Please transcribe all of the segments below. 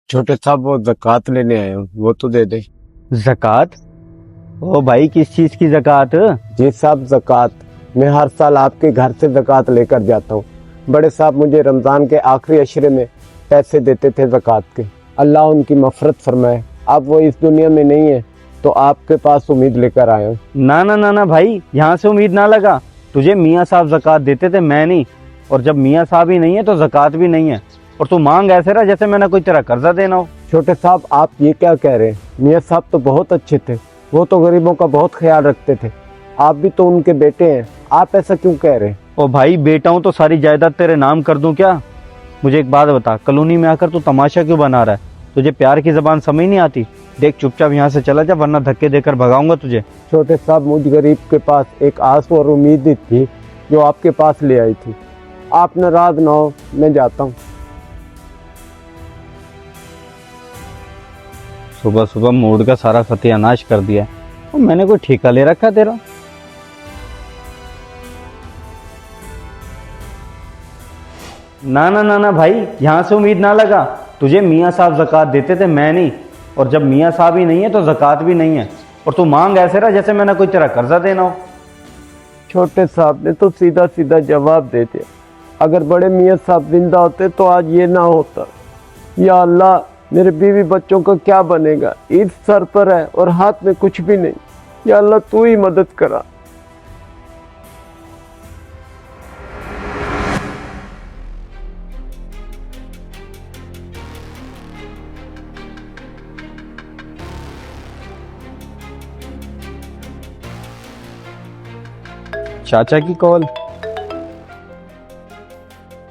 छोटे साहब वो ज़कात लेने आए हूँ, वो तो दे दे। ज़कात? ओ भाई, किस चीज की ज़कात? जी साहब, ज़कात। मैं हर साल आपके घर से ज़कात लेकर जाता हूँ। बड़े साहब मुझे रमज़ान के आखिरी अशरे में पैसे देते थे ज़कात के। अल्लाह उनकी मफ़रत फरमाए। अब वो इस दुनिया में नहीं है, तो आपके पास उम्मीद लेकर आया हूँ। ना ना ना ना भाई, यहाँ से उम्मीद ना लगा। तुझे मियाँ साहब ज़कात देते थे, मैं नहीं। और जब मियाँ साहब ही नहीं है तो ज़कात भी नहीं है। और तू मांग ऐसे रहा जैसे मैंने कोई तेरा कर्जा देना हो। छोटे साहब, आप ये क्या कह रहे हैं? मियाँ साहब तो बहुत अच्छे थे, वो तो गरीबों का बहुत ख्याल रखते थे। आप भी तो उनके बेटे हैं, आप ऐसा क्यों कह रहे हैं? ओ भाई, बेटा हूँ तो सारी जायदाद तेरे नाम कर दूं क्या? मुझे एक बात बता, कॉलोनी में आकर तू तमाशा क्यों बना रहा है? तुझे प्यार की ज़बान समझ नहीं आती? देख, चुपचाप यहाँ से चला जा, वरना धक्के देकर भगाऊंगा तुझे। छोटे साहब, मुझ गरीब के पास एक आस और उम्मीद ही थी जो आपके पास ले आई थी। आप नाराज ना हो, मैं जाता हूँ। सुबह सुबह मूड का सारा सत्यानाश कर दिया। और मैंने कोई ठेका ले रखा तेरा? ना ना ना ना भाई, यहाँ से उम्मीद ना लगा। तुझे मियाँ साहब ज़कात देते थे, मैं नहीं। और जब मियाँ साहब ही नहीं है तो ज़कात भी नहीं है। और तू मांग ऐसे रहा जैसे मैंने कोई तेरा कर्जा देना हो। छोटे साहब ने तो सीधा सीधा जवाब दे दिया। अगर बड़े मियाँ साहब जिंदा होते तो आज ये ना होता। या अल्लाह, मेरे बीवी बच्चों का क्या बनेगा? ईद सर पर है और हाथ में कुछ भी नहीं। या अल्लाह, तू ही मदद करा। चाचा की कॉल।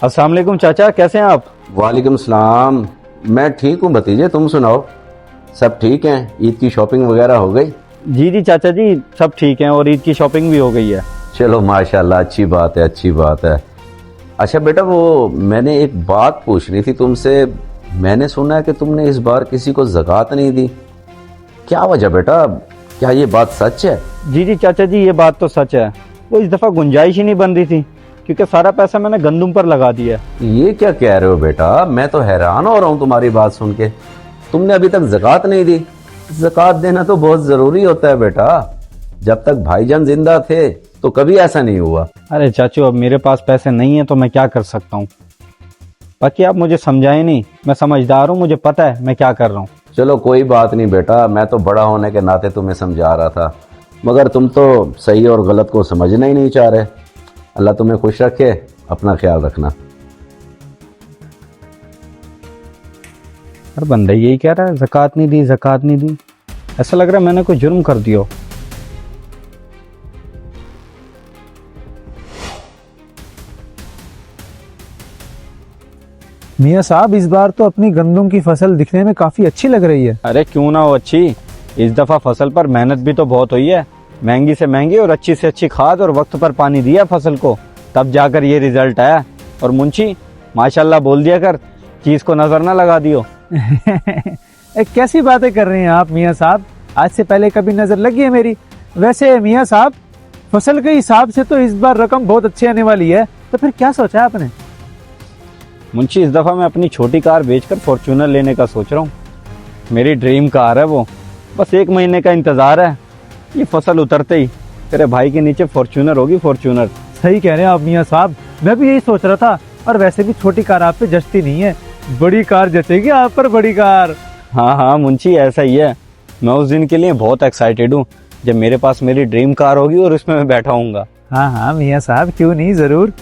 अस्सलाम वालेकुम चाचा, कैसे हैं आप? वालेकुम सलाम। मैं ठीक हूँ भतीजे, तुम सुनाओ, सब ठीक हैं? ईद की शॉपिंग वगैरह हो गई? जी जी चाचा जी, सब ठीक हैं और ईद की शॉपिंग भी हो गई है। चलो माशाल्लाह, अच्छी बात है, अच्छी बात है। अच्छा बेटा, वो मैंने एक बात पूछनी थी तुमसे। मैंने सुना है कि तुमने इस बार किसी को ज़कात नहीं दी। क्या वजह बेटा, क्या ये बात सच है? जी जी चाचा जी, ये बात तो सच है। वो इस दफ़ा गुंजाइश ही नहीं बन रही थी, क्योंकि सारा पैसा मैंने गंदुम पर लगा दिया। ये क्या कह रहे हो बेटा? मैं तो हैरान हो रहा हूँ तुम्हारी बात सुन के। तुमने अभी तक ज़कात नहीं दी। ज़कात देना तो बहुत ज़रूरी होता है बेटा। जब तक भाईजान जिंदा थे तो कभी ऐसा नहीं हुआ। अरे चाचू, अब मेरे पास पैसे नहीं है तो मैं क्या कर सकता हूँ। बाकी आप मुझे समझाए नहीं, मैं समझदार हूँ, मुझे पता है मैं क्या कर रहा हूँ। चलो कोई बात नहीं बेटा, मैं तो बड़ा होने के नाते तुम्हें समझा रहा था, मगर तुम तो सही और गलत को समझना ही नहीं चाह रहे। अल्लाह तुम्हें खुश रखे, अपना ख्याल रखना। हर बंदा यही कह रहा है, ज़कात नहीं दी, ज़कात नहीं दी। ऐसा लग रहा है मैंने कोई जुर्म कर दिया हो। मियाँ साहब, इस बार तो अपनी गंदम की फसल दिखने में काफी अच्छी लग रही है। अरे क्यों ना हो अच्छी। इस दफ़ा फसल पर मेहनत भी तो बहुत हुई है। महंगी से महंगी और अच्छी से अच्छी खाद और वक्त पर पानी दिया फसल को, तब जाकर ये रिजल्ट आया। और मुंशी, माशाल्लाह बोल दिया कर, चीज को नजर ना लगा दियो। कैसी बातें कर रहे हैं आप मियाँ साहब? आज से पहले कभी नजर लगी है मेरी? वैसे मियाँ साहब, फसल के हिसाब से तो इस बार रकम बहुत अच्छी आने वाली है, तो फिर क्या सोचा है आपने? मुंशी, इस दफ़ा मैं अपनी छोटी कार बेचकर फॉर्च्यूनर लेने का सोच रहा हूँ। मेरी ड्रीम कार है वो। बस 1 महीने का इंतज़ार है। ये फसल उतरते ही तेरे भाई के नीचे फॉर्च्यूनर होगी, फॉर्च्यूनर। सही कह रहे हैं आप मियाँ साहब, मैं भी यही सोच रहा था। और वैसे भी छोटी कार आप पे जचती नहीं है, बड़ी कार जचेगी आप पर, बड़ी कार। हाँ हाँ मुंशी, ऐसा ही है। मैं उस दिन के लिए बहुत एक्साइटेड हूँ जब मेरे पास मेरी ड्रीम कार होगी और उसमें मैं बैठा हूँगा। हाँ हाँ मियाँ साहब, क्यों नहीं, जरूर।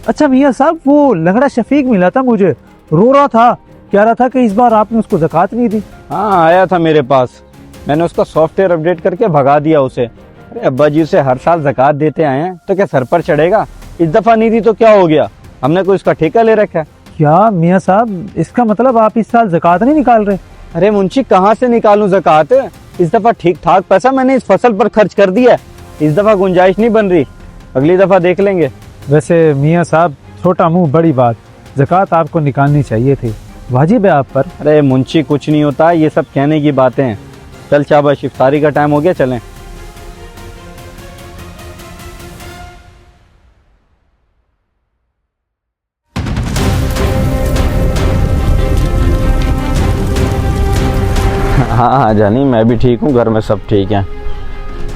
अच्छा मियाँ साहब, वो लंगड़ा शफीक मिला था मुझे, रो रहा था, कह रहा था कि इस बार आपने उसको ज़कात नहीं दी। हाँ, आया था मेरे पास। मैंने उसका सॉफ्टवेयर अपडेट करके भगा दिया उसे। अरे अब्बा जी उसे हर साल ज़कात देते आए हैं, तो क्या सर पर चढ़ेगा? इस दफ़ा नहीं दी तो क्या हो गया? हमने कोई उसका ठेका ले रखा है? क्या मियाँ साहब, इसका मतलब आप इस साल ज़कात नहीं निकाल रहे? अरे मुंशी, कहाँ से निकालूं ज़कात? इस दफ़ा ठीक ठाक पैसा मैंने इस फसल पर खर्च कर दिया है। इस दफ़ा गुंजाइश नहीं बन रही, अगली दफ़ा देख लेंगे। वैसे मियाँ साहब, छोटा मुंह बड़ी बात, ज़कात आपको निकालनी चाहिए थी, वाजिब है आप पर। अरे मुंशी, कुछ नहीं होता, ये सब कहने की बातें हैं। चल शाबाश, इफ्तारी का टाइम हो गया, चलें। हाँ हाँ जानी, मैं भी ठीक हूँ, घर में सब ठीक हैं।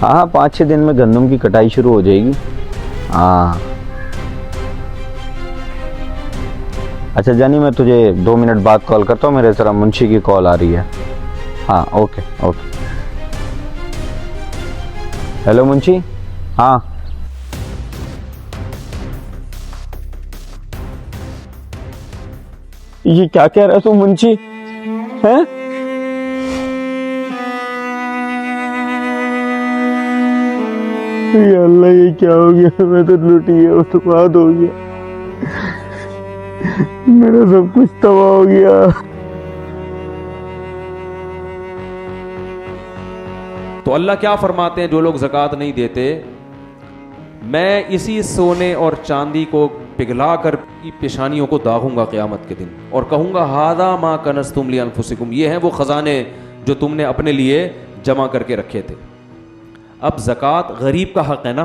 हाँ हाँ 5-6 दिन में गंदम की कटाई शुरू हो जाएगी। हाँ अच्छा जानी, मैं तुझे 2 मिनट बाद कॉल करता हूँ, मेरे जरा मुंशी की कॉल आ रही है। हाँ ओके ओके। हेलो मुंशी। हाँ ये क्या कह रहा है तू मुंशी? हैं? या अल्लाह ये क्या हो गया? मैं तो लुटी है, बर्बाद हो गया, मेरा सब कुछ तबाह हो गया। तो अल्लाह क्या फरमाते हैं, जो लोग ज़कात नहीं देते, मैं इसी सोने और चांदी को पिघला कर पेशानियों को दागूंगा क़यामत के दिन और कहूंगा हादा मा कनज़्तुम ली अनफुसिकुम, ये हैं वो ख़जाने जो तुमने अपने लिए जमा करके रखे थे। अब ज़कात गरीब का हक़ है ना,